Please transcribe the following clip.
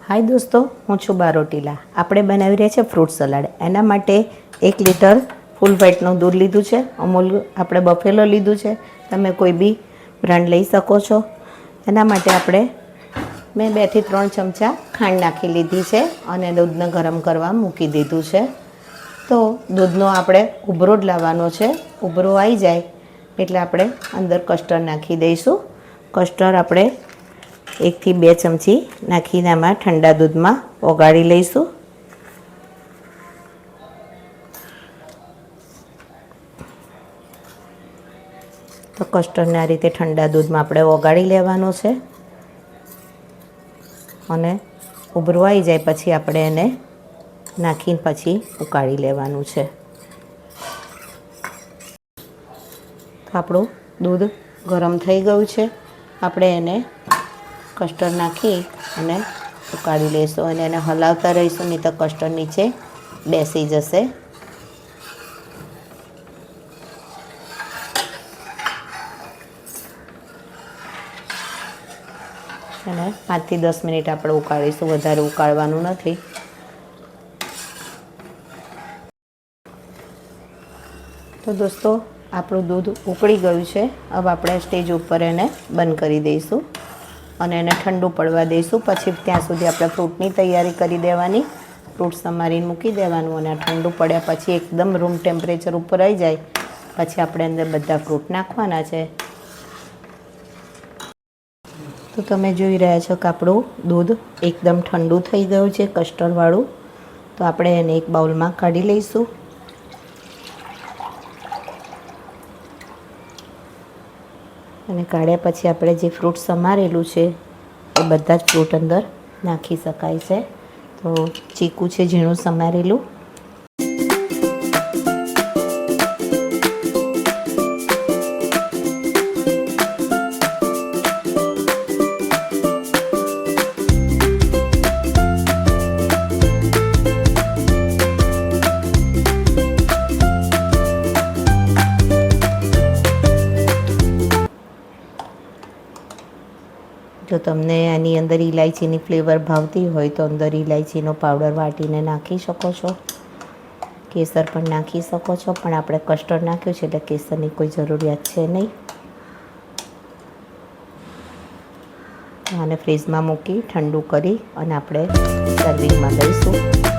हाय दोस्तों, हूँ छूं बारोटीला। આપણે બનાવી રહ્યા છે ફ્રૂટ સલાડ। એના માટે 1 લીટર ફૂલ વ્હાઈટનું દૂધ લીધું છે। અમૂલ આપણે બફેલો લીધું છે, તમે કોઈ બી બ્રાન્ડ લઈ શકો છો। એના માટે આપણે મેં 2 થી 3 ચમચા ખાંડ નાખી લીધી છે અને દૂધને ગરમ કરવા મૂકી દીધું છે। તો દૂધનો આપણે ઉભરો જ લાવવાનો છે। ઉભરો આવી જાય એટલે આપણે અંદર કસ્ટર્ડ નાખી દઈશું। કસ્ટર્ડ આપણે 1 થી 2 ચમચી નાખીને આમાં ઠંડા દૂધમાં ઓગાળી લઈશું। તો કસ્ટર્ડને આ રીતે ઠંડા દૂધમાં આપણે ઓગાળી લેવાનો છે અને ઉભરો આવી જાય પછી આપણે એને નાખીને પછી ઉકાળી લેવાનું છે। તો આપણું દૂધ ગરમ થઈ ગયું છે। આપણે એને કસ્ટર્ડ નાખી અને ઉકાળી લઈશું અને એને હલાવતા રહીશું, નહીં તો કસ્ટર્ડ નીચે બેસી જશે। અને 5 થી 10 મિનિટ આપણે ઉકાળીશું, વધારે ઉકાળવાનું નથી। તો દોસ્તો આપણું દૂધ ઉકળી ગયું છે। હવે આપણે સ્ટેજ ઉપર એને બંધ કરી દઈશું અને એને ઠંડુ પડવા દઈશું। પછી ત્યાં સુધી આપણે ફ્રૂટની તૈયારી કરી દેવાની। ફ્રૂટ સમારીને મૂકી દેવાનું અને ઠંડુ પડ્યા પછી એકદમ રૂમ ટેમ્પરેચર ઉપર આવી જાય પછી આપણે અંદર બધા ફ્રૂટ નાખવાના છે। તો તમે જોઈ રહ્યા છો કે આપણું દૂધ એકદમ ઠંડુ થઈ ગયું છે કસ્ટર્ડવાળું। તો આપણે એને એક બાઉલમાં કાઢી લઈશું અને કાઢ્યા પછી આપણે જે ફ્રૂટ સમારેલું છે એ બધા જ ફ્રૂટ અંદર નાખી શકાય છે। તો ચીકુ છે ઝીણું સમારેલું, જો તમને આની અંદર ઇલાયચીની ફ્લેવર ભાવતી હોય તો અંદર ઇલાયચીનો પાવડર વાટીને નાખી શકો છો। કેસર પણ નાખી શકો છો, પણ આપણે કસ્ટર્ડ નાખ્યું છે એટલે કેસરની કોઈ જરૂરિયાત છે નહીં। આને ફ્રીજમાં મૂકી ઠંડુ કરી અને આપણે સર્વિંગમાં લઈશું।